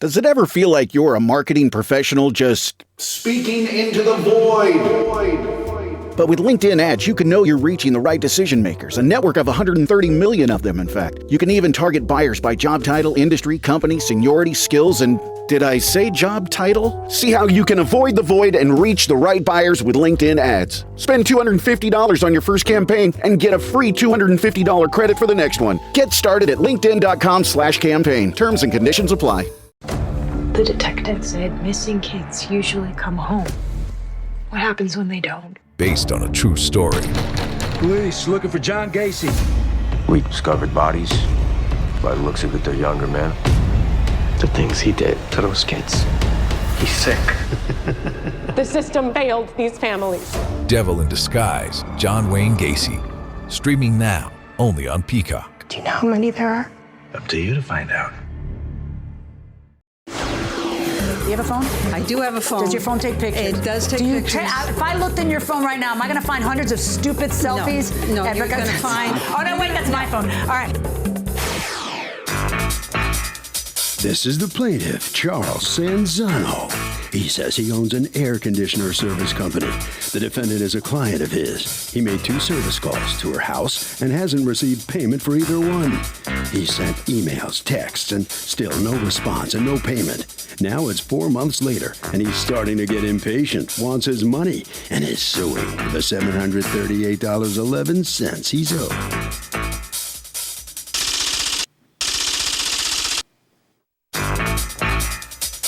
Does it ever feel like you're a marketing professional just speaking into the void? But with LinkedIn ads, you can know you're reaching the right decision makers, a network of 130 million of them, in fact. You can even target buyers by job title, industry, company, seniority, skills, and did I say job title? See how you can avoid the void and reach the right buyers with LinkedIn ads. Spend $250 on your first campaign and get a free $250 credit for the next one. Get started at linkedin.com/campaign. Terms and conditions apply. The detective said missing kids usually come home. What happens when they don't? Based on a true story. Police looking for John Gacy. We discovered bodies. By the looks of it, they're younger men. The things he did to those kids. He's sick. The system failed these families. Devil in Disguise, John Wayne Gacy. Streaming now, only on Peacock. Do you know how many there are? Up to you to find out. You have a phone? I do have a phone. Does your phone take pictures? It does take pictures. If I looked in your phone right now, am I going to find hundreds of stupid selfies? No, you're going to find... Oh, no, wait, that's my phone. All right. This is the plaintiff, Charles Sanzano. He says he owns an air conditioner service company. The defendant is a client of his. He made 2 service calls to her house and hasn't received payment for either one. He sent emails, texts, and still no response and no payment. Now it's 4 months later, and he's starting to get impatient, wants his money, and is suing for the $738.11 he's owed.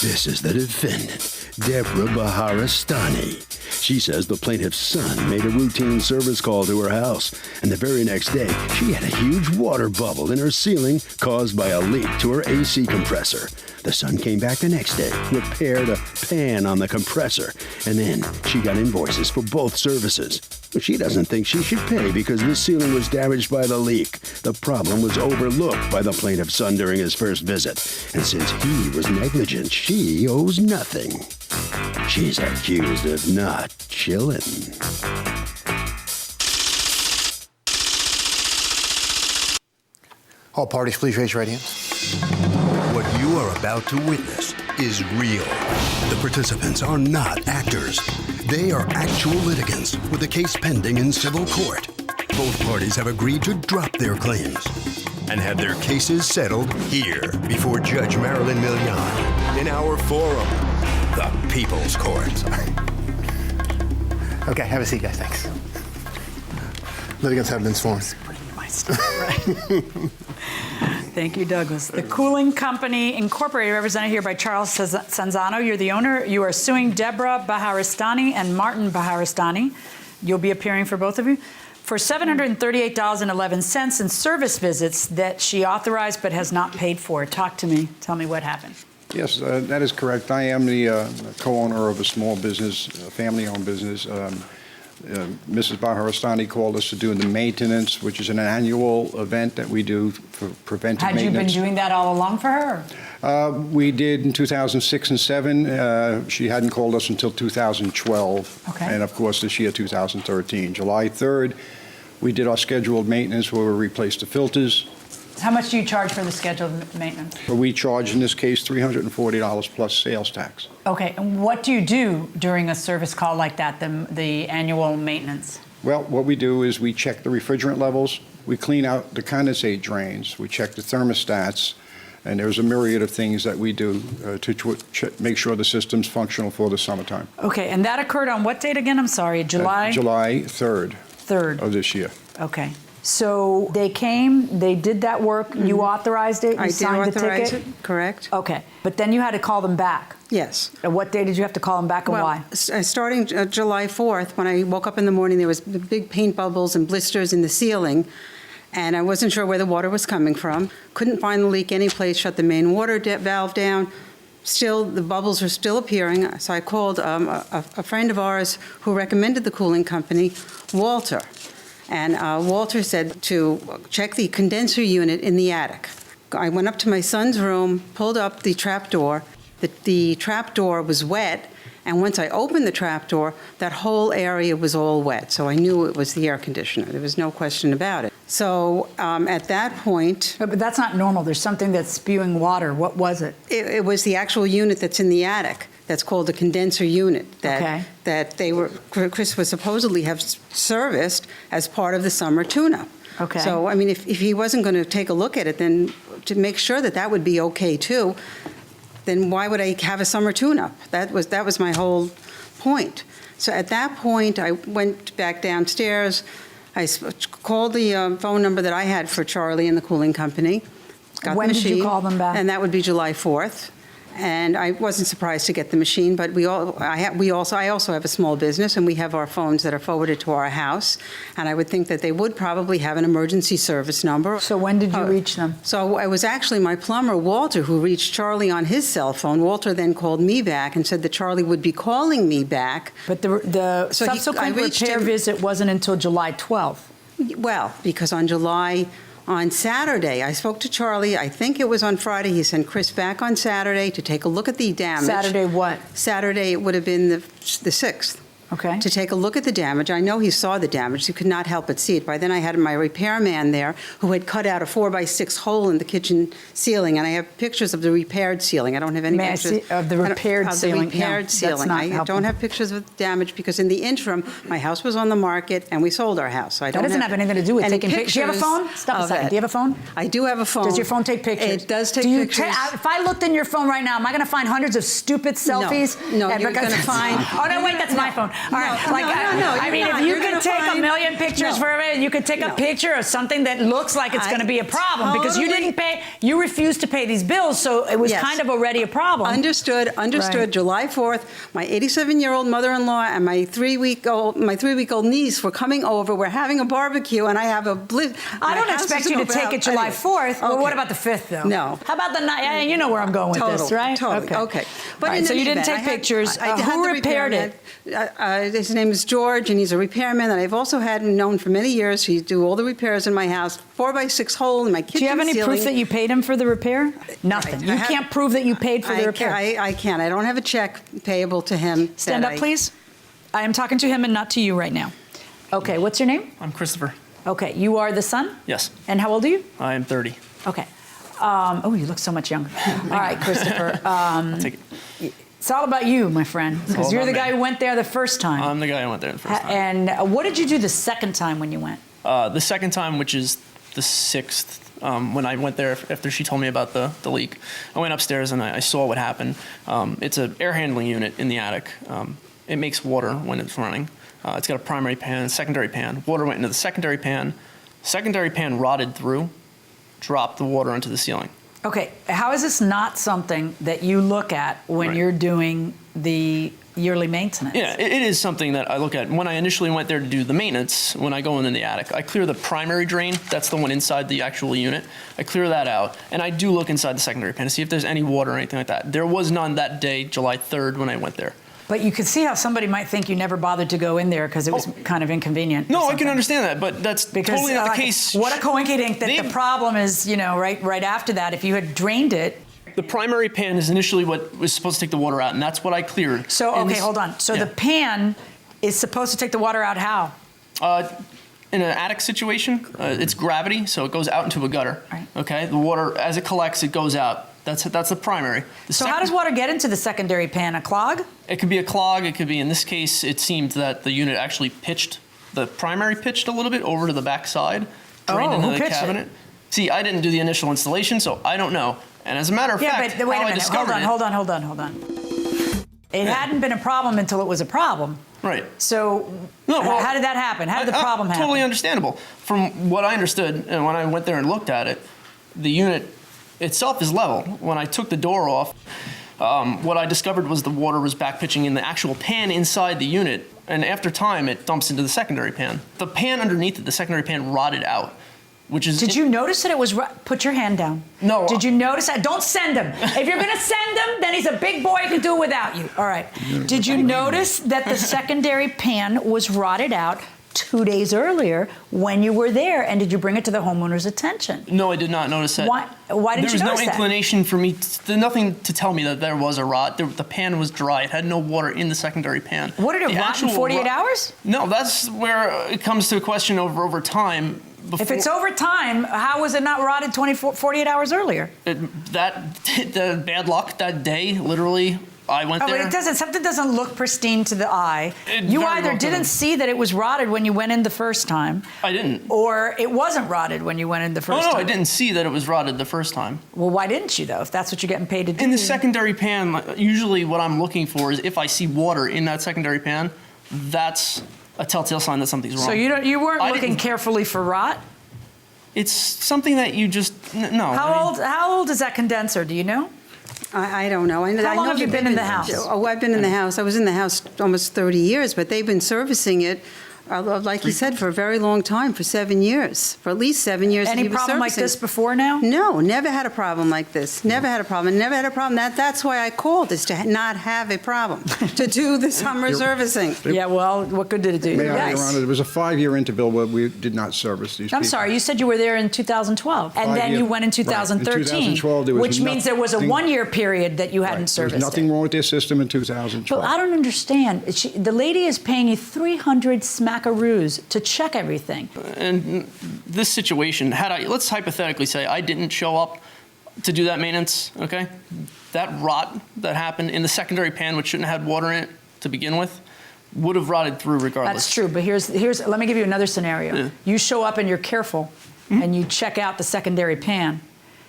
This is the defendant, Deborah Baharastani. She says the plaintiff's son made a routine service call to her house, and the very next day, she had a huge water bubble in her ceiling caused by a leak to her AC compressor. The son came back the next day, repaired a pan on the compressor, and then she got invoices for both services. She doesn't think she should pay because the ceiling was damaged by the leak. The problem was overlooked by the plaintiff's son during his first visit, and since he was negligent, she owes nothing. She's accused of not chilling. All parties, please raise your right hands. What you are about to witness is real. The participants are not actors. They are actual litigants with a case pending in civil court. Both parties have agreed to drop their claims and have their cases settled here before Judge Marilyn Milian in our forum, the People's Court. Okay, have a seat, guys. Thanks. Litigants have been sworn. My stuff, right. Thank you, Douglas. The Cooling Company Incorporated, represented here by Charles Sanzano. You're the owner. You are suing Deborah Baharastani and Martin Baharastani. You'll be appearing for both of you for $738.11 in service visits that she authorized but has not paid for. Talk to me. Tell me what happened. Yes, that is correct. I am the co-owner of a small business, a family-owned business. Mrs. Baharastani called us to do the maintenance, which is an annual event that we do for preventive maintenance. Had you been doing that all along for her? We did in 2006 and 2007. She hadn't called us until 2012. Okay. And, of course, this year, 2013. July 3rd, we did our scheduled maintenance where we replaced the filters. How much do you charge for the scheduled maintenance? We charge, in this case, $340 plus sales tax. Okay, and what do you do during a service call like that, the annual maintenance? Well, what we do is we check the refrigerant levels, we clean out the condensate drains, we check the thermostats, and there's a myriad of things that we do to make sure the system's functional for the summertime. Okay, and that occurred on what date again? I'm sorry, July? July 3rd. 3rd. Of this year. Okay. So they came, they did that work, you authorized it, you signed the ticket? I did authorize it, correct. Okay, but then you had to call them back? Yes. And what day did you have to call them back and why? Starting July 4th, when I woke up in the morning, there was big paint bubbles and blisters in the ceiling, and I wasn't sure where the water was coming from. Couldn't find the leak anyplace, shut the main water valve down. Still, the bubbles were still appearing, so I called a friend of ours who recommended the cooling company, Walter. And Walter said to check the condenser unit in the attic. I went up to my son's room, pulled up the trap door. The trap door was wet, and once I opened the trap door, that whole area was all wet. So I knew it was the air conditioner. There was no question about it. So at that point... But that's not normal. There's something that's spewing water. What was it? It was the actual unit that's in the attic. That's called a condenser unit that Chris was supposedly have serviced as part of the summer tune-up. Okay. So, I mean, if he wasn't going to take a look at it, then to make sure that that would be okay too, then why would I have a summer tune-up? That was my whole point. So at that point, I went back downstairs. I called the phone number that I had for Charlie and the cooling company. Got when the machine, did you call them back? And that would be July 4th. And I wasn't surprised to get the machine, but I also have a small business, and we have our phones that are forwarded to our house. And I would think that they would probably have an emergency service number. So when did you reach them? So it was actually my plumber, Walter, who reached Charlie on his cell phone. Walter then called me back and said that Charlie would be calling me back. But the subsequent repair visit wasn't until July 12th. Well, because on Saturday, I spoke to Charlie. I think it was on Friday. He sent Chris back on Saturday to take a look at the damage. Saturday what? Saturday, it would have been the 6th. Okay. To take a look at the damage. I know he saw the damage. He could not help but see it. By then, I had my repairman there who had cut out a 4x6 hole in the kitchen ceiling, and I have pictures of the repaired ceiling. I don't have any pictures. May I see of the repaired ceiling? Of the repaired ceiling. I don't have pictures of the damage because in the interim, my house was on the market and we sold our house. So I don't that doesn't have anything to do with taking pictures. Do you have a phone? Stop a second. Do you have a phone? I do have a phone. Does your phone take pictures? It does take pictures. If I looked in your phone right now, am I going to find hundreds of stupid selfies? No, you're going to find... Oh, no, wait, that's my phone. All right. I mean, if you could take a million pictures for a minute, you could take a picture of something that looks like it's going to be a problem because you didn't pay, you refused to pay these bills, so it was kind of already a problem. Understood. Right. July 4th, my 87-year-old mother-in-law and my 3-week-old niece were coming over. We're having a barbecue, and I have a I don't expect you to take it July 4th. Well, what about the 5th, though? No. How about the night? You know where I'm going with this, right? Totally. Okay. But so you didn't take pictures. Who repaired it? His name is George, and he's a repairman that I've also had known for many years. He do all the repairs in my house. 4x6 hole in my kitchen. Do you have any ceiling. proof that you paid him for the repair? Nothing. You can't prove that you paid for the repair. I can't. I don't have a check payable to him. Stand up, please. I am talking to him and not to you right now. Okay, what's your name? I'm Christopher. Okay, you are the son? Yes. And how old are you? I am 30. Okay. Oh, you look so much younger. All right, Christopher. I'll take it. It's all about you, my friend, because you're the guy who went there the first time. I'm the guy who went there the first time. And what did you do the second time when you went? The second time, which is the 6th, when I went there after she told me about the leak, I went upstairs and I saw what happened. It's an air handling unit in the attic. It makes water when it's running. It's got a primary pan, secondary pan. Water went into the secondary pan. Secondary pan rotted through, dropped the water onto the ceiling. Okay, how is this not something that you look at when you're doing the yearly maintenance? Yeah, it is something that I look at. When I initially went there to do the maintenance, when I go in the attic, I clear the primary drain. That's the one inside the actual unit. I clear that out, and I do look inside the secondary pan to see if there's any water or anything like that. There was none that day, July 3rd, when I went there. But you could see how somebody might think you never bothered to go in there because it was kind of inconvenient. No, I can understand that, but that's totally not the case. What a coincidence that the problem is, right after that, if you had drained it. The primary pan is initially what was supposed to take the water out, and that's what I cleared. So, okay, hold on. So the pan is supposed to take the water out how? In an attic situation, it's gravity, so it goes out into a gutter. Right. Okay, the water, as it collects, it goes out. That's the primary. So how does water get into the secondary pan? A clog? It could be a clog. It could be, in this case, it seemed that the unit actually pitched, the primary pitched a little bit over to the back side, drained into the cabinet. See, I didn't do the initial installation, so I don't know. And as a matter of fact, but wait a minute. Hold on. It hadn't been a problem until it was a problem. Right. So how did that happen? How did the problem happen? Totally understandable. From what I understood, and when I went there and looked at it, the unit itself is level. When I took the door off, what I discovered was the water was back pitching in the actual pan inside the unit, and after time, it dumps into the secondary pan. The pan underneath it, the secondary pan, rotted out, which is... Did you notice that it was... Put your hand down. No. Did you notice that? Don't send him. If you're going to send him, then he's a big boy. He can do it without you. All right. Did you notice that the secondary pan was rotted out 2 days earlier when you were there, and did you bring it to the homeowner's attention? No, I did not notice that. Why didn't you notice that? There was no inclination for me, nothing to tell me that there was a rot. The pan was dry. It had no water in the secondary pan. What did it rot in 48 hours? No, that's where it comes to a question over time. If it's overtime, how was it not rotted 48 hours earlier? The bad luck that day, literally, I went there. But something doesn't look pristine to the eye. You either didn't see that it was rotted when you went in the first time. I didn't. Or it wasn't rotted when you went in the first time. No, I didn't see that it was rotted the first time. Well, why didn't you, though, if that's what you're getting paid to do? In the secondary pan, usually what I'm looking for is if I see water in that secondary pan, that's a telltale sign that something's wrong. So you weren't looking carefully for rot? It's something that you just, no. How old is that condenser, do you know? I don't know. How long have you been in the house? Oh, I've been in the house. I was in the house almost 30 years, but they've been servicing it, like you said, for a very long time, for 7 years, for at least 7 years. Any problem like this before now? No, never had a problem like this. Never had a problem. Never had a problem. That's why I called, is to not have a problem, to do the summer servicing. Yeah, well, what good did it do? May I, Your Honor, there was a 5-year interval where we did not service these people. I'm sorry, you said you were there in 2012, and then you went in 2013, right. In 2012, there was which means there was a 1-year period that you hadn't serviced There was nothing wrong with their system in 2012. But I don't understand. The lady is paying you 300 smackaroos to check everything. And this situation, let's hypothetically say I didn't show up to do that maintenance, okay? That rot that happened in the secondary pan, which shouldn't have had water in it to begin with, would have rotted through regardless. That's true, but let me give you another scenario. Yeah. You show up and you're careful, and you check out the secondary pan,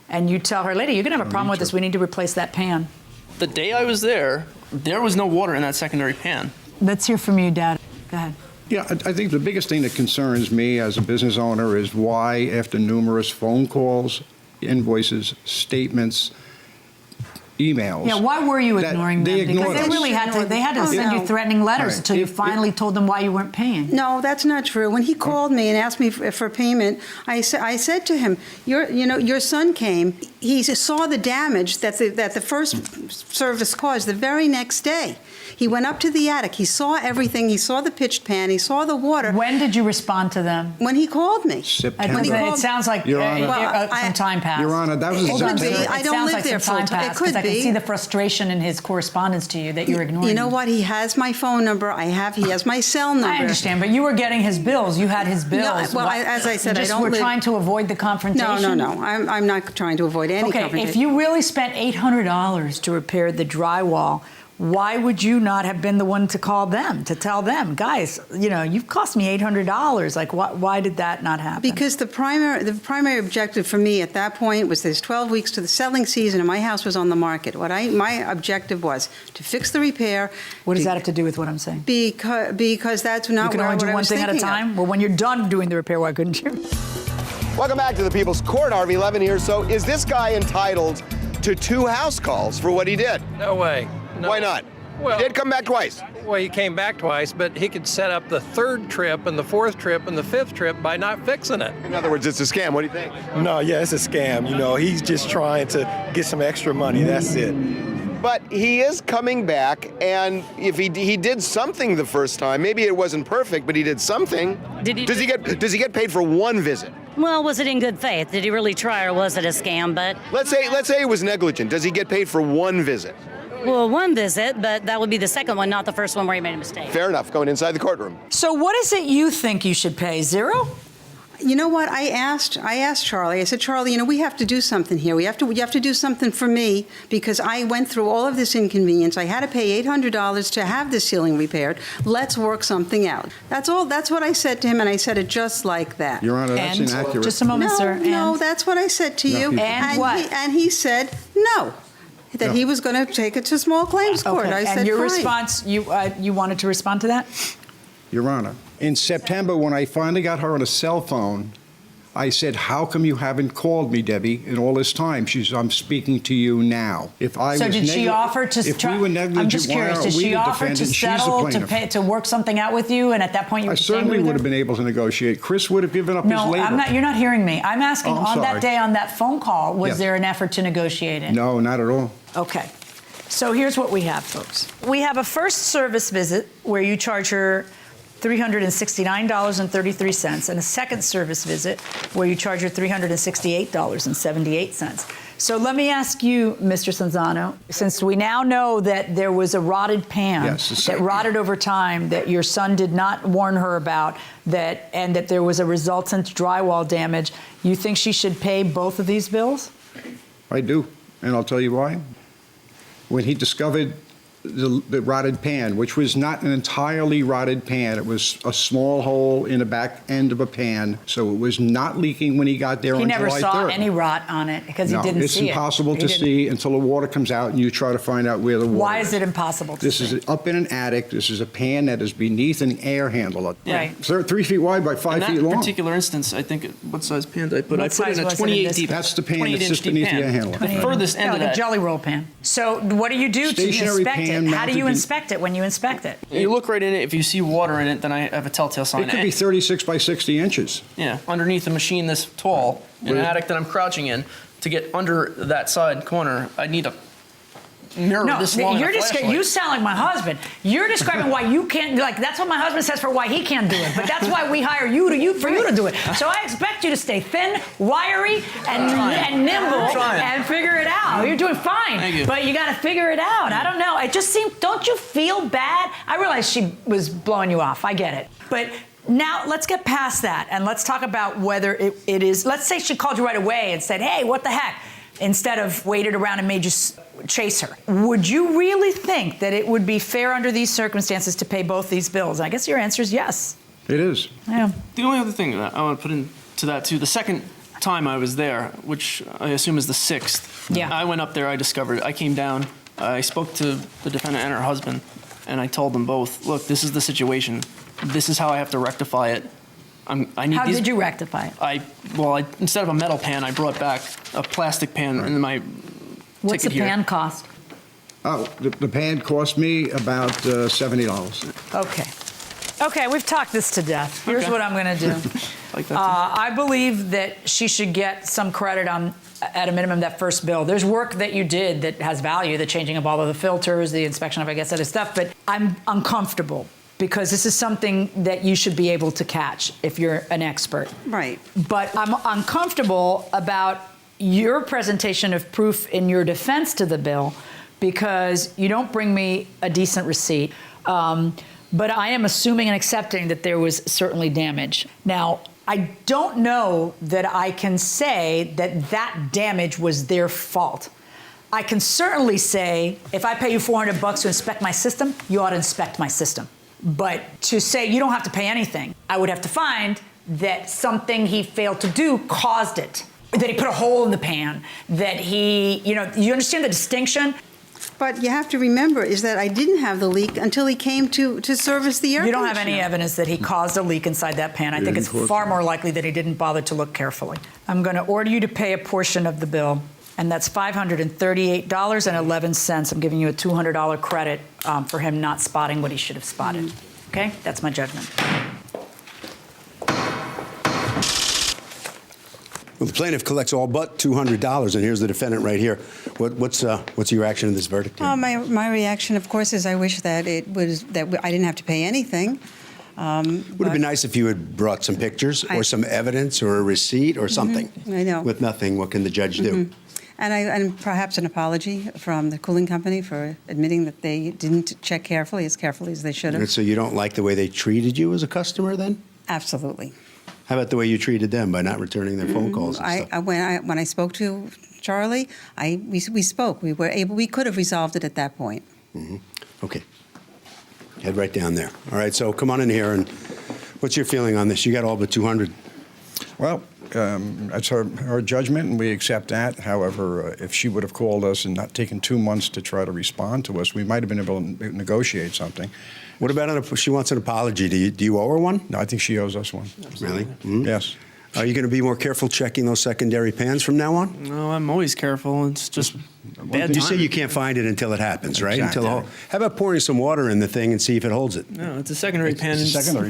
and you tell her, lady, you're gonna have a problem with this, we need to replace that pan. The day I was there was no water in that secondary pan. Let's hear from you, Dad. Go ahead. Yeah, I think the biggest thing that concerns me as a business owner is why, after numerous phone calls, invoices, statements, emails. Yeah, why were you ignoring them? Because they really had to send you threatening letters until you finally told them why you weren't paying. No, that's not true. When he called me and asked me for payment, I said to him, your son came. He saw the damage that the first service caused the very next day. He went up to the attic. He saw everything. He saw the pitched pan. He saw the water. When did you respond to them? When he called me. September. It sounds like some time passed. Your Honor, that was it could be. I don't live there full time. It could be. I can see the frustration in his correspondence to you that you're ignoring. You know what? He has my phone number. He has my cell number. I understand, but you were getting his bills. You had his bills. No, well, as I said, I don't live. We're trying to avoid the confrontation. No. I'm not trying to avoid any confrontation. Okay, if you really spent $800 to repair the drywall, why would you not have been the one to call them, to tell them, guys, you've cost me $800. Like, why did that not happen? Because the primary objective for me at that point was there's 12 weeks to the selling season and my house was on the market. My objective was to fix the repair. What does that have to do with what I'm saying? Because that's not what I was thinking. You can only do one thing at a time? Well, when you're done doing the repair, why couldn't you? Welcome back to the People's Court. Harvey Levin here. So is this guy entitled to 2 house calls for what he did? No way. No. Why not? Well, he did come back twice. Well, he came back twice, but he could set up the 3rd trip and the 4th trip and the 5th trip by not fixing it. In other words, it's a scam. What do you think? No, yeah, it's a scam. He's just trying to get some extra money. That's it. But he is coming back, and if he did something the first time, maybe it wasn't perfect, but he did something. Does he get paid for 1 visit? Well, was it in good faith? Did he really try, or was it a scam? But let's say it was negligent. Does he get paid for 1 visit? Well, 1 visit, but that would be the second one, not the first one where he made a mistake. Fair enough. Going inside the courtroom. So what is it you think you should pay? 0? You know what? I asked Charlie. I said, Charlie, we have to do something here. You have to do something for me because I went through all of this inconvenience. I had to pay $800 to have this ceiling repaired. Let's work something out. That's all. That's what I said to him, and I said it just like that. Your Honor, that's inaccurate. Just a moment, sir. No, that's what I said to you. And what? And he said no. That he was going to take it to small claims court. Okay. I said, and your fine. Response, you wanted to respond to that? Your Honor, in September, when I finally got her on a cell phone, I said, how come you haven't called me, Debbie, in all this time? She said, I'm speaking to you now. So did she offer to... If we were negligent, I'm just curious, did she offer to settle, to work something out with you, and at that point you were... I certainly would have been able to negotiate. Chris would have given up his labor. No, you're not hearing me. I'm asking, on that day, on that phone call, was there an effort to negotiate it? No, not at all. Okay. So here's what we have, folks. We have a first service visit where you charge her $369.33, and a second service visit where you charge her $368.78. So let me ask you, Mr. Sanzano, since we now know that there was a rotted pan that rotted over time that your son did not warn her about, and that there was a resultant drywall damage, you think she should pay both of these bills? I do, and I'll tell you why. When he discovered the rotted pan, which was not an entirely rotted pan. It was a small hole in the back end of a pan, so it was not leaking when he got there on July 3rd. He never saw any rot on it because he didn't see it. It's impossible to see until the water comes out and you try to find out where the water is. Why is it impossible to see? This is up in an attic. This is a pan that is beneath an air handle. Yeah. Right. 3 feet wide by 5 feet long. In that particular instance, I think, what size pan did I put? I put in a 28 deep. That's the pan that's just beneath the air handle. The furthest end of like that. a jelly roll pan. So what do you do to inspect it? How do you inspect it when you inspect it? You look right in it. If you see water in it, then I have a telltale sign. It could be 36 by 60 inches. Yeah, underneath a machine this tall, in an attic that I'm crouching in, to get under that side corner, I need a mirror this long. You sound like my husband. You're describing why you can't, like, that's what my husband says for why he can't do it. But that's why we hire you for you to do it. So I expect you to stay thin, wiry, and nimble and figure it out. You're doing fine. Thank you. But you got to figure it out. I don't know. It just seems, don't you feel bad? I realize she was blowing you off. I get it. But now let's get past that and let's talk about whether it is, let's say she called you right away and said, hey, what the heck? Instead of waited around and made you chase her. Would you really think that it would be fair under these circumstances to pay both these bills? I guess your answer is yes. It is. Yeah. The only other thing that I want to put into that too, the second time I was there, which I assume is the 6th, I went up there, I discovered it. I came down, I spoke to the defendant and her husband, and I told them both, look, this is the situation. This is how I have to rectify it. How did you rectify it? Instead of a metal pan, I brought back a plastic pan in my What's the pan cost? Oh, the pan cost me about $70. Okay, we've talked this to death. Here's what I'm going to do. Like that I believe that she should get some credit on, at a minimum, that first bill. There's work that you did that has value, the changing of all of the filters, the inspection of, I guess, other stuff, but I'm uncomfortable because this is something that you should be able to catch if you're an expert. Right. But I'm uncomfortable about your presentation of proof in your defense to the bill because you don't bring me a decent receipt. But I am assuming and accepting that there was certainly damage. Now, I don't know that I can say that that damage was their fault. I can certainly say, if I pay you $400 to inspect my system, you ought to inspect my system. But to say you don't have to pay anything, I would have to find that something he failed to do caused it. That he put a hole in the pan, that he, you understand the distinction? But you have to remember is that I didn't have the leak until he came to service the air conditioner. You don't have any evidence that he caused a leak inside that pan. I think it's far more likely that he didn't bother to look carefully. I'm going to order you to pay a portion of the bill, and that's $538.11. I'm giving you a $200 credit for him not spotting what he should have spotted. Okay? That's my judgment. Well, the plaintiff collects all but $200, and here's the defendant right here. What's your reaction to this verdict? My reaction, of course, is I wish that I didn't have to pay anything. Would have been nice if you had brought some pictures or some evidence or a receipt or something. I know. With nothing, what can the judge do? And perhaps an apology from the cooling company for admitting that they didn't check carefully as they should have. And so you don't like the way they treated you as a customer then? Absolutely. How about the way you treated them by not returning their phone calls and stuff? When I spoke to Charlie, we spoke. We could have resolved it at that point. Okay. Head right down there. All right, so come on in here, and what's your feeling on this? You got all but 200. Well, that's her judgment, and we accept that. However, if she would have called us and not taken 2 months to try to respond to us, we might have been able to negotiate something. What about she wants an apology? Do you owe her one? No, I think she owes us one. Really? Yes. Are you going to be more careful checking those secondary pans from now on? No, I'm always careful. It's just bad. You say you can't find it until it happens, right? Exactly. How about pouring some water in the thing and see if it holds it? No, it's a secondary pan.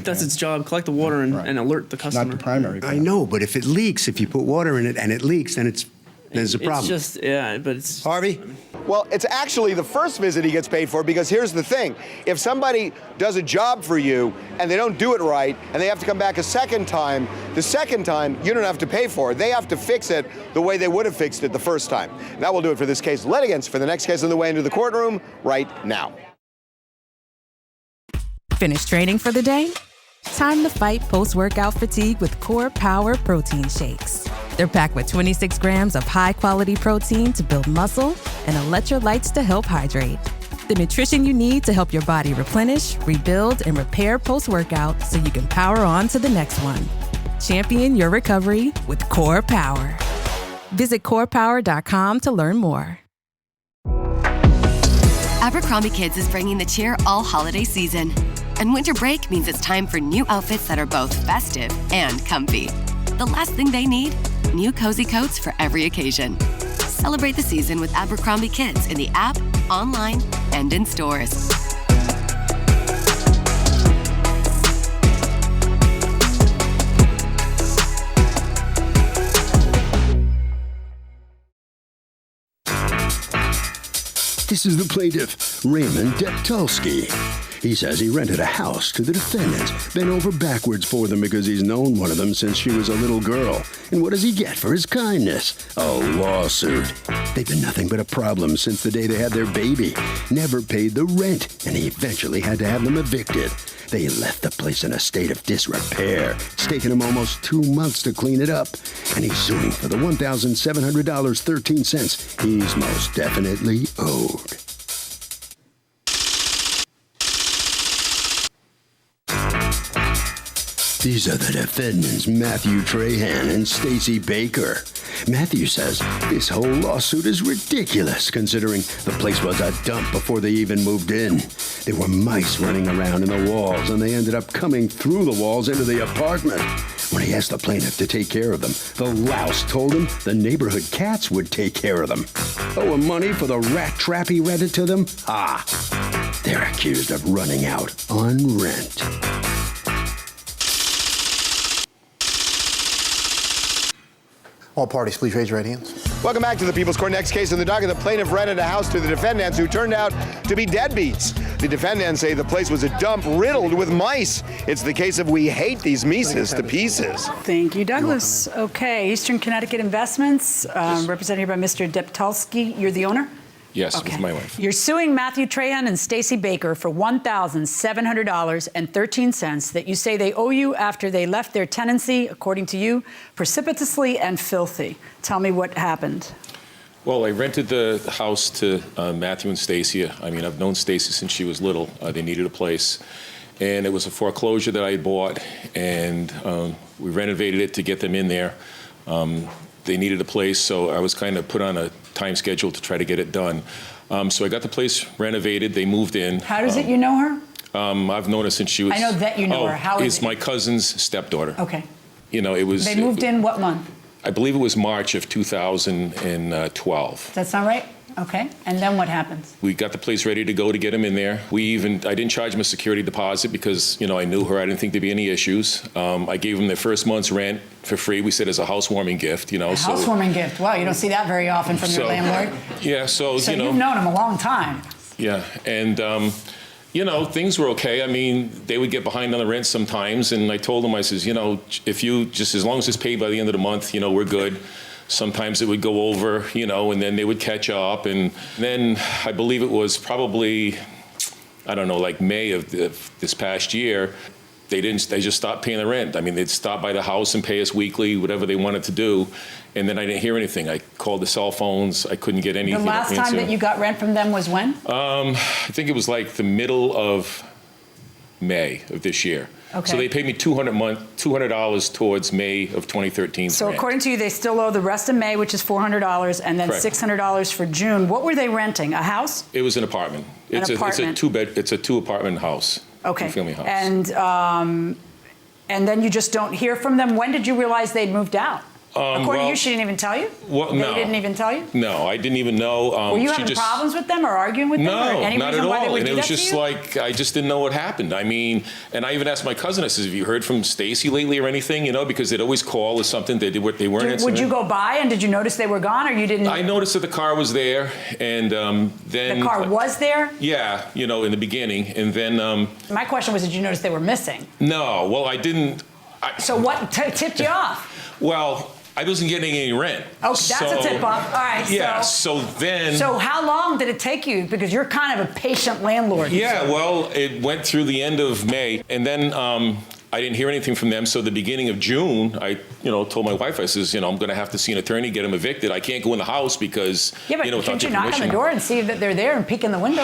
That's its job. Collect the water and alert the customer. Not the primary pan. I know, but if it leaks, if you put water in it and it leaks, then it's There's a problem. It's just, yeah, but it's... Harvey? Well, it's actually the first visit he gets paid for, because here's the thing. If somebody does a job for you and they don't do it right and they have to come back a second time, the second time you don't have to pay for it. They have to fix it the way they would have fixed it the first time. That will do it for this case. Litigants for the next case on the way into the courtroom right now. Finished training for the day? Time to fight post-workout fatigue with Core Power Protein Shakes. They're packed with 26 grams of high-quality protein to build muscle and electrolytes to help hydrate. The nutrition you need to help your body replenish, rebuild, and repair post-workout so you can power on to the next one. Champion your recovery with Core Power. Visit corepower.com to learn more. Abercrombie Kids is bringing the cheer all holiday season. And winter break means it's time for new outfits that are both festive and comfy. The last thing they need? New cozy coats for every occasion. Celebrate the season with Abercrombie Kids in the app, online, and in stores. This is the plaintiff, Raymond Deptulski. He says he rented a house to the defendant, bent over backwards for them because he's known one of them since she was a little girl. And what does he get for his kindness? A lawsuit. They've been nothing but a problem since the day they had their baby. Never paid the rent, and he eventually had to have them evicted. They left the place in a state of disrepair. It's taken him almost 2 months to clean it up. And he's suing for the $1,700.13 he's most definitely owed. These are the defendants, Matthew Trahan and Stacy Baker. Matthew says this whole lawsuit is ridiculous, considering the place was a dump before they even moved in. There were mice running around in the walls, and they ended up coming through the walls into the apartment. When he asked the plaintiff to take care of them, the louse told him the neighborhood cats would take care of them. Owe him money for the rat trap he rented to them? Ah, they're accused of running out on rent. All parties, please raise your right hands. Welcome back to the People's Court. Next case in the docket, the plaintiff rented a house to the defendants who turned out to be deadbeats. The defendants say the place was a dump riddled with mice. It's the case of we hate these Mises to pieces. Thank you, Douglas. Okay, Eastern Connecticut Investments, represented here by Mr. Deptulski. You're the owner? Yes, okay. With my wife. You're suing Matthew Trahan and Stacy Baker for $1,700.13 that you say they owe you after they left their tenancy, according to you, precipitously and filthy. Tell me what happened. Well, I rented the house to Matthew and Stacy. I mean, I've known Stacy since she was little. They needed a place. And it was a foreclosure that I bought, and we renovated it to get them in there. They needed a place, so I was kind of put on a time schedule to try to get it done. So I got the place renovated. They moved in. How does it you know her? I've known her since she was... I know that you know her. How is it's it? my cousin's stepdaughter. Okay. You know, it was... They moved in what month? I believe it was March of 2012. Does that sound right? Okay. And then what happens? We got the place ready to go to get him in there. I didn't charge him a security deposit because, you know, I knew her. I didn't think there'd be any issues. I gave him their first month's rent for free. We said as a housewarming gift, you know. A housewarming gift. Wow, you don't see that very often from your landlord. Yeah, so you know. You've known him a long time. Yeah, and you know, things were okay. I mean, they would get behind on the rent sometimes, and I told them, I says, you know, if you just as long as it's paid by the end of the month, you know, we're good. Sometimes it would go over, you know, and then they would catch up. And then I believe it was probably, I don't know, like May of this past year, they just stopped paying the rent. I mean, they'd stop by the house and pay us weekly, whatever they wanted to do. And then I didn't hear anything. I called the cell phones. I couldn't get anything. The last time that you got rent from them was when? I think it was like the middle of May of this year. Okay. So they paid me $200 towards May of 2013. So rent. according to you, they still owe the rest of May, which is $400, and then Correct. $600 for June. What were they renting? A house? It was an apartment. It's a two-apartment house. Okay. Two-family house. And then you just don't hear from them. When did you realize they'd moved out? According to you, she didn't even tell you? Well, They no. didn't even tell you? No, I didn't even know. Were you she having just, problems with them or arguing with them? No, or any not at reason why they all. would And do it was that to just you? like, I just didn't know what happened. I mean, and I even asked my cousin, I says, have you heard from Stacy lately or anything? You know, because they'd always call or something. They weren't into Would you it. go by and did you notice they were gone or you didn't? I noticed that the car was there, and then... The car was there? Yeah, you know, in the beginning, and then... My question was, did you notice they were missing? No, well, I didn't... So what tipped you off? Well, I wasn't getting any rent. Oh, that's a tip off. All right. Yeah, so then... So how long did it take you? Because you're kind of a patient landlord. Yeah, well, it went through the end of May, and then I didn't hear anything from them. So the beginning of June, I, told my wife, I says, I'm going to have to see an attorney, get them evicted. I can't go in the house because, Yeah, but without can't you their knock on permission. the door and see that they're there and peek in the window?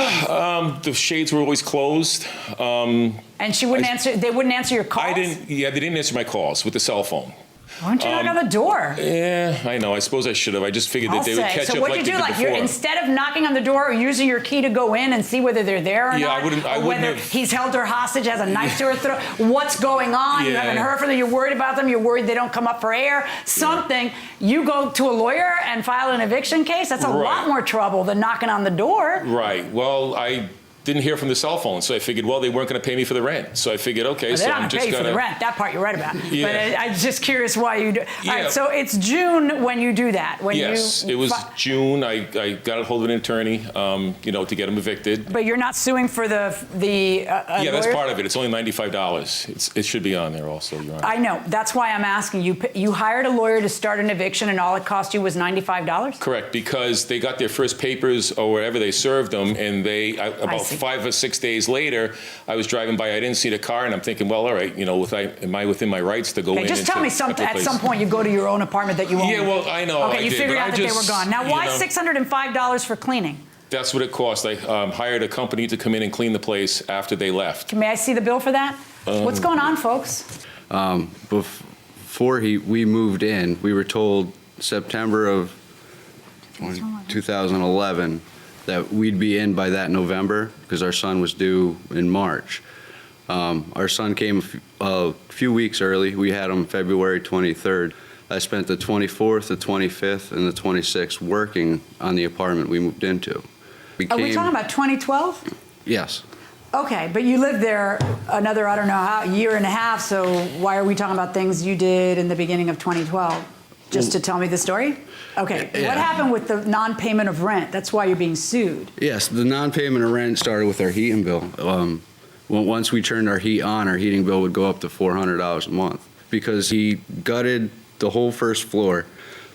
The shades were always closed. And she wouldn't answer. They wouldn't answer your calls. Yeah, they didn't answer my calls with the cell phone. Why don't you knock on the door? Yeah, I know. I suppose I should have. I just figured that they would catch so up what like you they do, did like before. instead of knocking on the door or using your key to go in and see whether they're there or Yeah, not, I wouldn't or whether have- he's held her hostage, has a knife to her throat, what's going on? You Yeah. haven't heard from them. You're worried about them. You're worried they don't come up for air. Something. You go to a lawyer and file an eviction case. That's a Right. lot more trouble than knocking on the door. Right. Well, I didn't hear from the cell phone, so I figured, well, they weren't going to pay me for the rent. So I figured, okay, Well, so they're I'm not just paying going for to... the rent. That part you're right about. Yeah. But I'm just curious why you do. All Yeah. right, so it's June when you do that. When Yes, you it was June. I got a hold of an attorney, to get them evicted. But you're not suing for the Yeah, that's lawyer? part of it. It's only $95. It should be on there also, Your Honor. I know. That's why I'm asking you. You hired a lawyer to start an eviction, and all it cost you was $95? Correct, because they got their first papers or whatever, they served them, and about see. 5 or 6 days later, I was driving by, I didn't see the car, and I'm thinking, well, all right, am I within my rights to go Okay, in? just tell me something. At place? some point, you go to your own apartment that you own. Yeah, well, I know. Okay, I you did, figured but out I that they were just, gone. Now, why $605 for cleaning? That's what it cost. I hired a company to come in and clean the place after they left. May I see the bill for that? What's going on, folks? Before we moved in, we were told September of 2011 that we'd be in by that November because our son was due in March. Our son came a few weeks early. We had him February 23rd. I spent the 24th, the 25th, and the 26th working on the apartment we moved into. Are we talking about 2012? Yes. Okay, but you lived there another, I don't know how, year and a half, so why are we talking about things you did in the beginning of 2012? Just to tell me the story? Okay, Yeah. What happened with the non-payment of rent? That's why you're being sued. Yes, the non-payment of rent started with our heating bill. Once we turned our heat on, our heating bill would go up to $400 a month because he gutted the whole first floor,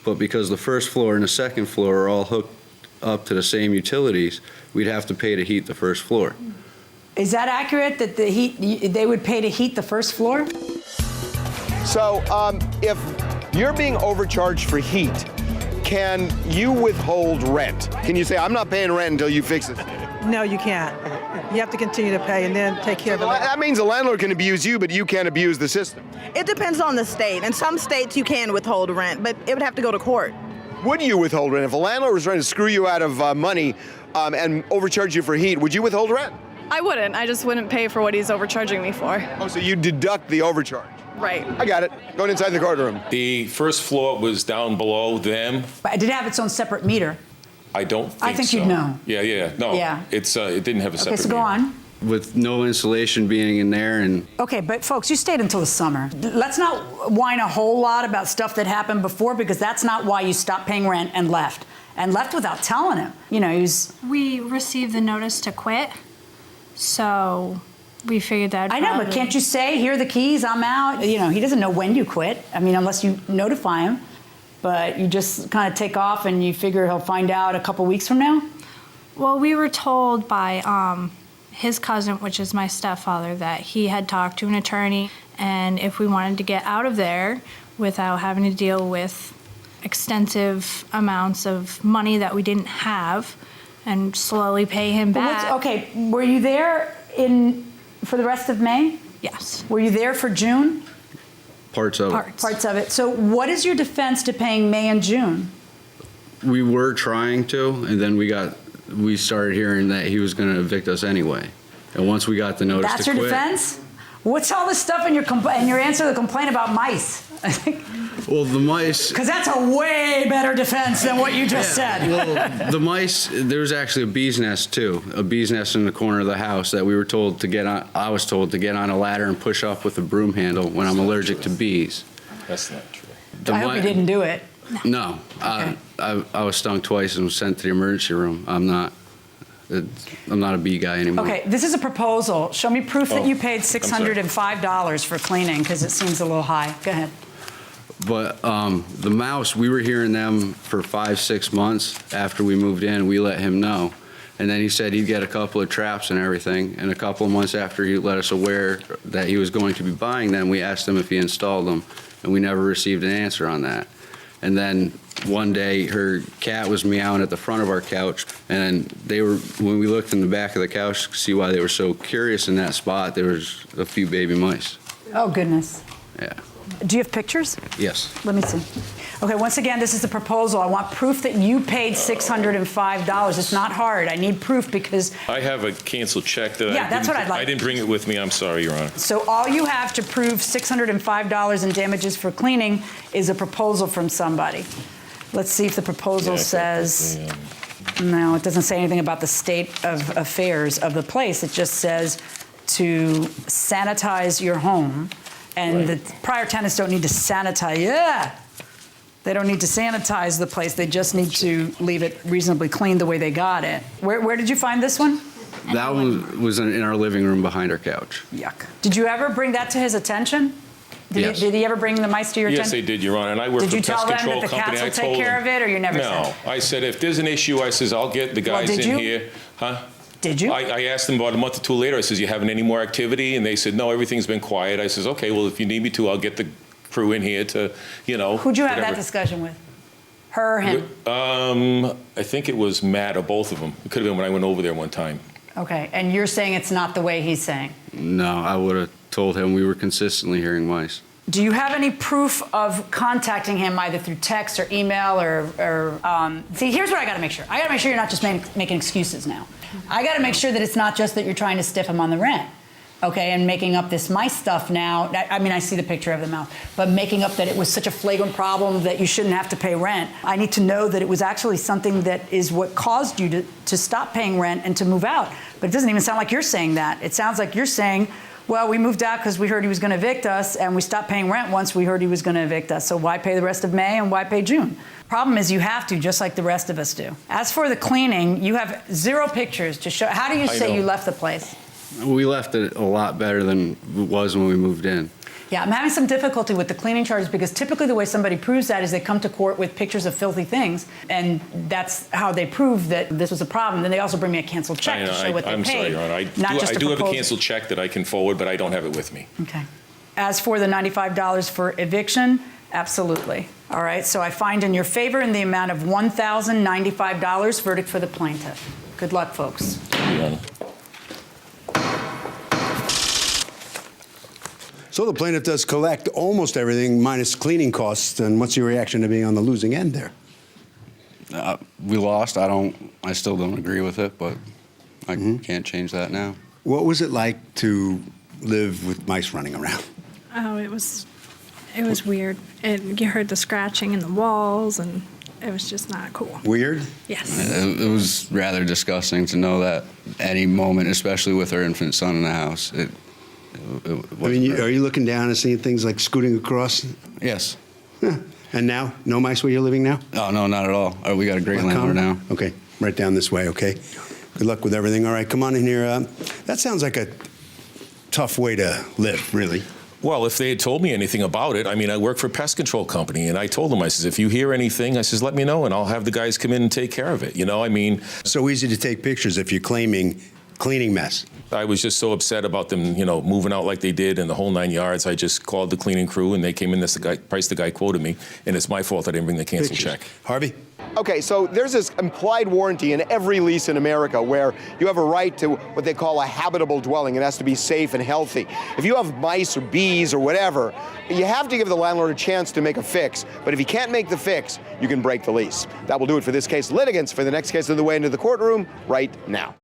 but because the first floor and the second floor are all hooked up to the same utilities, we'd have to pay to heat the first floor. Is that accurate, that they would pay to heat the first floor? So if you're being overcharged for heat, can you withhold rent? Can you say, I'm not paying rent until you fix it? No, you can't. You have to continue to pay and then take care of it. That means the landlord can abuse you, but you can't abuse the system. It depends on the state. In some states, you can withhold rent, but it would have to go to court. Would you withhold rent? If a landlord was trying to screw you out of money and overcharge you for heat, would you withhold rent? I wouldn't. I just wouldn't pay for what he's overcharging me for. Oh, so you deduct the overcharge? Right. I got it. Going inside the courtroom. The first floor was down below them. But it did have its own separate meter. I don't think I think so. you'd know. Yeah. No, Yeah. it didn't have a separate Okay, so go meter. on. With no insulation being in there and Okay, but folks, you stayed until the summer. Let's not whine a whole lot about stuff that happened before because that's not why you stopped paying rent and left. And left without telling him. He was... We received the notice to quit, so we figured that. I know, but can't you say, here are the keys, I'm out? He doesn't know when you quit. I mean, unless you notify him. But you just kind of take off and you figure he'll find out a couple weeks from now? Well, we were told by his cousin, which is my stepfather, that he had talked to an attorney, and if we wanted to get out of there without having to deal with extensive amounts of money that we didn't have and slowly pay him back. Okay, were you there for the rest of May? Yes. Were you there for June? parts of it. Parts of it. So what is your defense to paying May and June? We were trying to, and then we started hearing that he was going to evict us anyway. And once we got the notice That's to your quit, defense? What's all this stuff in your answer to the complaint about mice? Well, the mice. Because that's a way better defense than what you just said. Well, the mice, there was actually a bee's nest too. A bee's nest in the corner of the house that we were told to get on. I was told to get on a ladder and push up with a broom handle when I'm allergic to bees. That's not true. I hope you didn't do it. No. Okay. I was stung twice and was sent to the emergency room. I'm not a bee guy anymore. Okay, this is a proposal. Show me proof that you paid I'm sorry. $605 for cleaning, because it seems a little high. Go ahead. But the mouse, we were hearing them for 5-6 months after we moved in. We let him know. And then he said he'd get a couple of traps and everything. And a couple of months after he let us aware that he was going to be buying them, we asked him if he installed them. And we never received an answer on that. And then one day her cat was meowing at the front of our couch. And when we looked in the back of the couch to see why they were so curious in that spot, there was a few baby mice. Oh, goodness. Yeah. Do you have pictures? Yes. Let me see. Okay, once again, this is the proposal. I want proof that you paid $605. It's not hard. I need proof because... I have a canceled check that that's what I'd like. I didn't bring it with me. I'm sorry, Your Honor. So all you have to prove $605 in damages for cleaning is a proposal from somebody. Let's see if the proposal says... No, it doesn't say anything about the state of affairs of the place. It just says to sanitize your home. And the prior tenants don't need to sanitize. They don't need to sanitize the place. They just need to leave it reasonably clean the way they got it. Where did you find this one? That one was in our living room behind our couch. Yuck. Did you ever bring that to his attention? Yes. Did he ever bring the mice to your attention? Yes, I did, Your Honor. And I work for a pest control company. Did you tell them that the cats will take care of it, or you never said? No. I said, if there's an issue, I says, I'll get the guys in here. Huh? Did you? I asked them about a month or two later. I says, you having any more activity? And they said, no, everything's been quiet. I says, okay, well, if you need me to, I'll get the crew in here to, Who'd you have that discussion with? Her or him? I think it was Matt or both of them. It could have been when I went over there one time. Okay, and you're saying it's not the way he's saying? No, I would have told him we were consistently hearing mice. Do you have any proof of contacting him either through text or email see, here's what I gotta make sure. I gotta make sure you're not just making excuses now. I gotta make sure that it's not just that you're trying to stiff him on the rent, okay, and making up this mice stuff now. I mean, I see the picture of the mouth, but making up that it was such a flagrant problem that you shouldn't have to pay rent. I need to know that it was actually something that is what caused you to stop paying rent and to move out. But it doesn't even sound like you're saying that. It sounds like you're saying, well, we moved out because we heard he was going to evict us, and we stopped paying rent once we heard he was going to evict us. So why pay the rest of May and why pay June? Problem is you have to, just like the rest of us do. As for the cleaning, you have 0 pictures to show. How do you say you left the place? We left it a lot better than it was when we moved in. Yeah, I'm having some difficulty with the cleaning charges because typically the way somebody proves that is they come to court with pictures of filthy things, and that's how they prove that this was a problem. Then they also bring me a canceled check to show what they paid. I'm sorry, Your Honor. I do have a canceled check that I can forward, but I don't have it with me. Okay. As for the $95 for eviction, absolutely. All right, so I find in your favor in the amount of $1,095, verdict for the plaintiff. Good luck, folks. Your Honor. So the plaintiff does collect almost everything minus cleaning costs. And what's your reaction to being on the losing end there? We lost. I still don't agree with it, but I can't change that now. What was it like to live with mice running around? Oh, it was weird. And you heard the scratching in the walls, and it was just not cool. Weird? Yes. It was rather disgusting to know that any moment, especially with our infant son in the house, are you looking down and seeing things like scooting across? Yes. Huh. And now, no mice where you're living now? Oh, no, not at all. We got a great landlord now. Okay, right down this way, okay? Good luck with everything. All right, come on in here. That sounds like a tough way to live, really. Well, if they had told me anything about it, I mean, I work for a pest control company, and I told them, I says, if you hear anything, I says, let me know, and I'll have the guys come in and take care of it. I mean. So easy to take pictures if you're claiming cleaning mess. I was just so upset about them, moving out like they did and the whole 9 yards. I just called the cleaning crew, and they came in. That's the price the guy quoted me, and it's my fault I didn't bring the canceled check. Harvey? Okay, so there's this implied warranty in every lease in America where you have a right to what they call a habitable dwelling. It has to be safe and healthy. If you have mice or bees or whatever, you have to give the landlord a chance to make a fix. But if you can't make the fix, you can break the lease. That will do it for this case. Litigants for the next case on the way into the courtroom right now.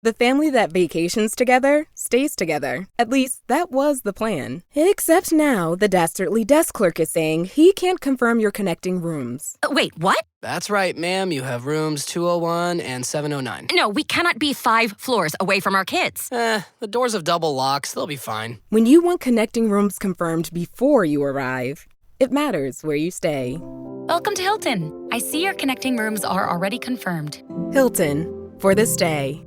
The family that vacations together stays together. At least, that was the plan. Except now, the dastardly desk clerk is saying he can't confirm your connecting rooms. Wait, what? That's right, ma'am. You have rooms 201 and 709. No, we cannot be 5 floors away from our kids. The doors have double locks. They'll be fine. When you want connecting rooms confirmed before you arrive, it matters where you stay. Welcome to Hilton. I see your connecting rooms are already confirmed. Hilton, for this day.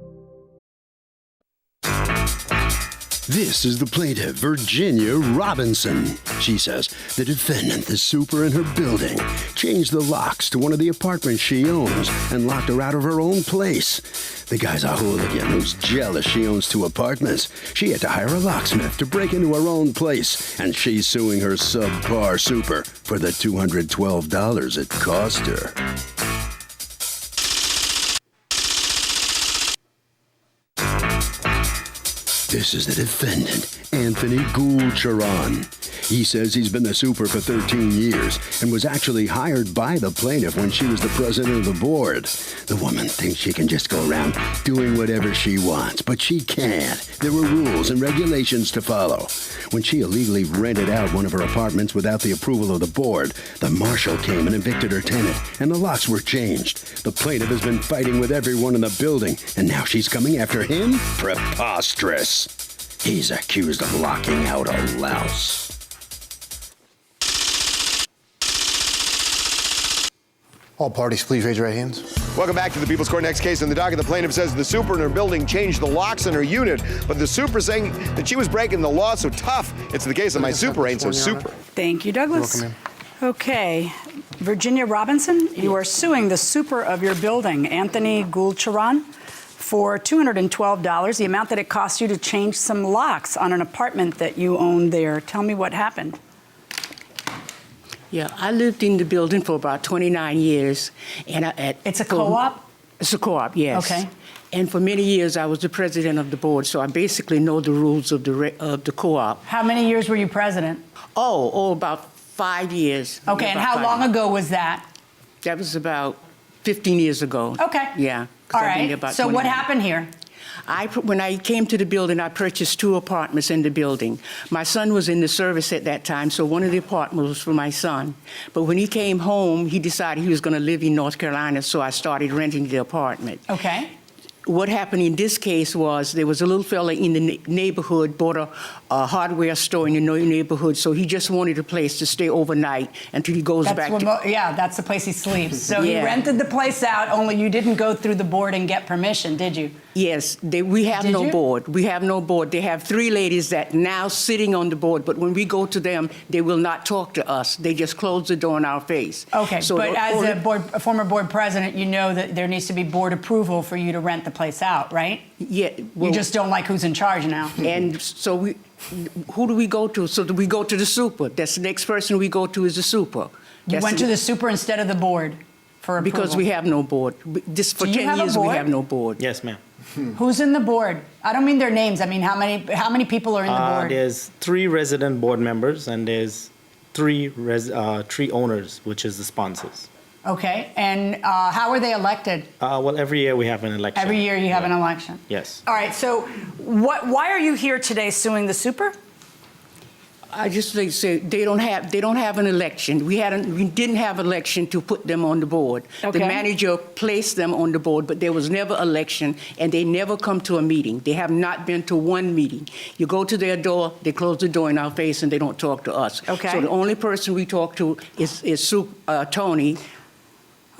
This is the plaintiff, Virginia Robinson. She says the defendant, the super in her building, changed the locks to one of the apartments she owns and locked her out of her own place. The guy's a hooligan who's jealous she owns 2 apartments. She had to hire a locksmith to break into her own place, and she's suing her subpar super for the $212 it cost her. This is the defendant, Anthony Gould-Charan. He says he's been the super for 13 years and was actually hired by the plaintiff when she was the president of the board. The woman thinks she can just go around doing whatever she wants, but she can't. There were rules and regulations to follow. When she illegally rented out one of her apartments without the approval of the board, the marshal came and evicted her tenant, and the locks were changed. The plaintiff has been fighting with everyone in the building, and now she's coming after him? Preposterous. He's accused of locking out a louse. All parties, please raise your right hands. Welcome back to the People's Court. Next case in the docket. The plaintiff says the super in her building changed the locks in her unit, but the super saying that she was breaking the law. So tough. It's the case of my super ain't so super. Thank you, Douglas. Welcome, Okay. Virginia Robinson, you are suing the super of your building, Anthony Gould-Charan, for $212, the amount that it cost you to change some locks on an apartment that you own there. Tell me what happened. Yeah, I lived in the building for about 29 years. And it's a co-op? It's a co-op, yes. Okay. And for many years, I was the president of the board, so I basically know the rules of the co-op. How many years were you president? About 5 years. Okay, and how long ago was that? That was about 15 years ago. Okay. Yeah. All right, so what happened here? When I came to the building, I purchased 2 apartments in the building. My son was in the service at that time, so one of the apartments was for my son. But when he came home, he decided he was going to live in North Carolina, so I started renting the apartment. Okay. What happened in this case was there was a little fella in the neighborhood, bought a hardware store in the neighborhood, so he just wanted a place to stay overnight until he goes back to... Yeah, that's the place he sleeps. So Yeah. he rented the place out, only you didn't go through the board and get permission, did you? Yes, we have Did no you? board. We have no board. They have 3 ladies that now sitting on the board, but when we go to them, they will not talk to us. They just close the door in our face. Okay, So but the as only- a former board president, you know that there needs to be board approval for you to rent the place out, right? Yeah. You just don't like who's in charge now. And so who do we go to? So do we go to the super? That's the next person we go to is the super. You went to the super instead of the board for approval. Because we have no board. For Do you 10 have a years, we board? have no board. Yes, ma'am. Who's in the board? I don't mean their names. I mean how many people are in the board? There's 3 resident board members and there's 3 owners, which is the sponsors. Okay, and how are they elected? Well, every year we have an election. Every year you have an election. Yes. All right, so why are you here today suing the super? I just like to say they don't have an election. We didn't have election to put them on the board. Okay. The manager placed them on the board, but there was never election, and they never come to a meeting. They have not been to one meeting. You go to their door, they close the door in our face, and they don't talk to us. Okay. So the only person we talk to is Tony.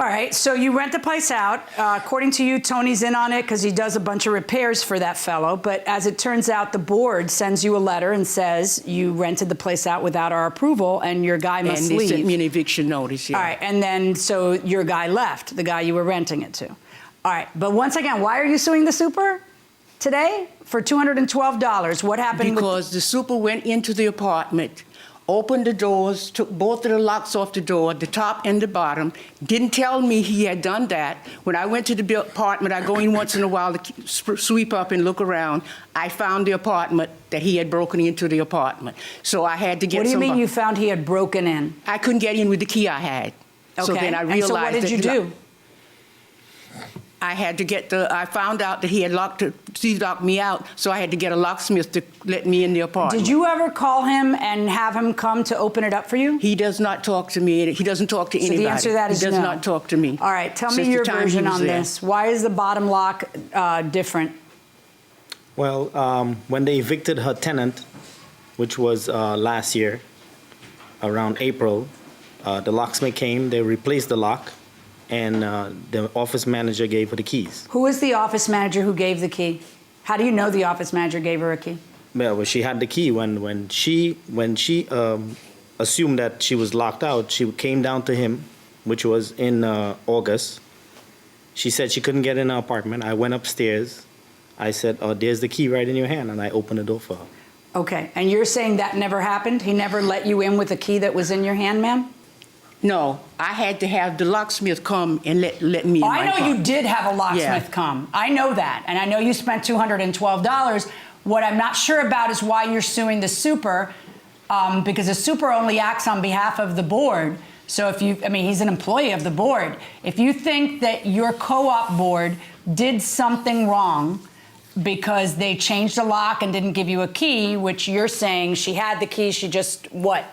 All right, so you rent the place out. According to you, Tony's in on it because he does a bunch of repairs for that fellow. But as it turns out, the board sends you a letter and says you rented the place out without our approval and your guy must leave. And they sent me an eviction notice, yeah. All right, and then so your guy left, the guy you were renting it to. All right, but once again, why are you suing the super today for $212? What happened? Because the super went into the apartment, opened the doors, took both of the locks off the door, the top and the bottom, didn't tell me he had done that. When I went to the apartment, I go in once in a while to sweep up and look around. I found the apartment that he had broken into the apartment. So I had to get What do you somebody. mean you found he had broken in? I couldn't get in with the key I had. Okay, So then I and realized so what did you do? I had to get I found out that he locked me out, so I had to get a locksmith to let me in the apartment. Did you ever call him and have him come to open it up for you? He does not talk to me. He doesn't talk to anybody. So the answer to that is he does no. not talk to me. All right, tell me Since your the time version he was on there. this. Why is the bottom lock different? Well, when they evicted her tenant, which was last year, around April, the locksmith came, they replaced the lock, and the office manager gave her the keys. Who is the office manager who gave the key? How do you know the office manager gave her a key? Well, she had the key when she assumed that she was locked out. She came down to him, which was in August. She said she couldn't get in her apartment. I went upstairs. I said, "Oh, there's the key right in your hand," and I opened the door for her. Okay, and you're saying that never happened? He never let you in with a key that was in your hand, ma'am? No, I had to have the locksmith come and let me in my I know apartment. you did have a locksmith come. I know that. And I know you spent $212. What I'm not sure about is why you're suing the super, because the super only acts on behalf of the board. So he's an employee of the board. If you think that your co-op board did something wrong because they changed the lock and didn't give you a key, which you're saying she had the key, she just what?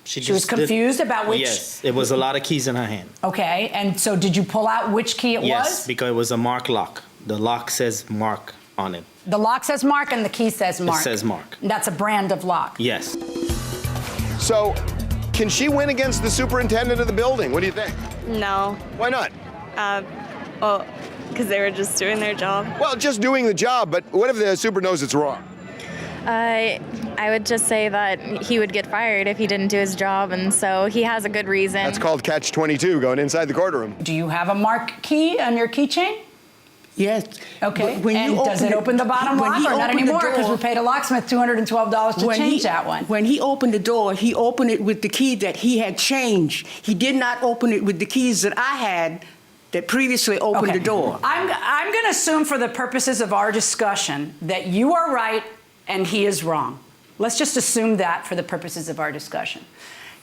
She was confused about which? Yes, it was a lot of keys in her hand. Okay, and so did you pull out which key it was? Yes, because it was a Mark lock. The lock says Mark on it. The lock says Mark and the key says Mark. It says Mark. That's a brand of lock. Yes. So, can she win against the superintendent of the building? What do you think? No. Why not? Well, because they were just doing their job. Well, just doing the job, but what if the super knows it's wrong? I would just say that he would get fired if he didn't do his job, and so he has a good reason. That's called catch-22, going inside the courtroom. Do you have a Mark key on your keychain? Yes. Okay. But when and you does it open the bottom when lock he or not opened the anymore? Because door- we paid a locksmith $212 to change that one. When he opened the door, he opened it with the key that he had changed. He did not open it with the keys that I had that previously opened the door. I'm going to assume for the purposes of our discussion that you are right and he is wrong. Let's just assume that for the purposes of our discussion.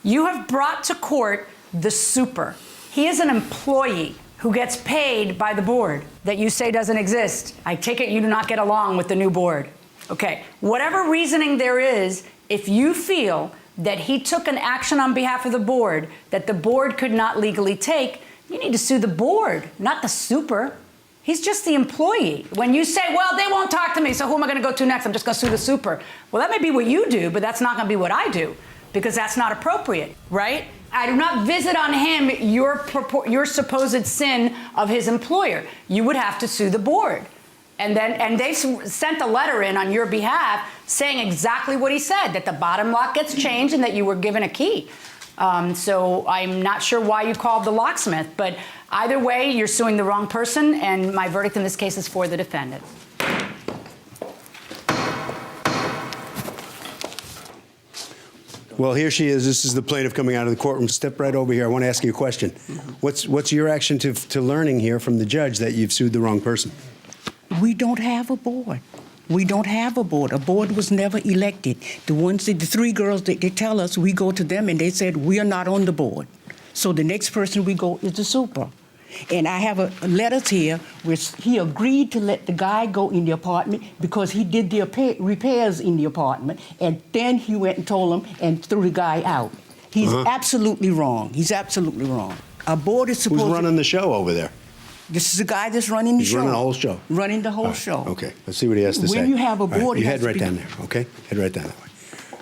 You have brought to court the super. He is an employee who gets paid by the board that you say doesn't exist. I take it you do not get along with the new board. Okay, whatever reasoning there is, if you feel that he took an action on behalf of the board that the board could not legally take, you need to sue the board, not the super. He's just the employee. When you say, well, they won't talk to me, so who am I going to go to next? I'm just going to sue the super. Well, that may be what you do, but that's not going to be what I do, because that's not appropriate, right? I do not visit on him your supposed sin of his employer. You would have to sue the board. And they sent a letter in on your behalf saying exactly what he said, that the bottom lock gets changed and that you were given a key. So I'm not sure why you called the locksmith, but either way, you're suing the wrong person, and my verdict in this case is for the defendant. Well, here she is. This is the plaintiff coming out of the courtroom. Step right over here. I want to ask you a question. What's your reaction to learning here from the judge that you've sued the wrong person? We don't have a board. We don't have a board. A board was never elected. The three girls, they tell us, we go to them and they said, we are not on the board. So the next person we go is the super. And I have a letters here where he agreed to let the guy go in the apartment because he did the repairs in the apartment. And then he went and told him and threw the guy out. He's absolutely wrong. He's absolutely wrong. A board is supposed to... Who's running the show over there? This is the guy that's running the show. He's running the whole show? Running the whole show. Okay, let's see what he has to say. When you have a All right, board... you head right down there, okay? Head right down that way.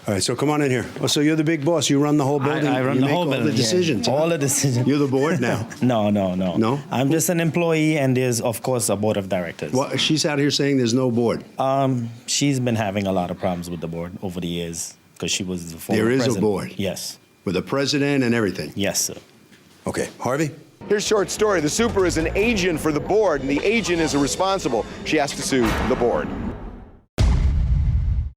All right, so come on in here. Oh, so you're the big boss. You run the whole building. I run the whole building. All the decisions. All the decisions. You're the board now. No. No? I'm just an employee, and there's, of course, a board of directors. Well, she's out here saying there's no board. She's been having a lot of problems with the board over the years because she was the former There is president. a board? Yes. With a president and everything? Yes, sir. Okay, Harvey? Here's a short story. The super is an agent for the board, and the agent is irresponsible. She has to sue the board.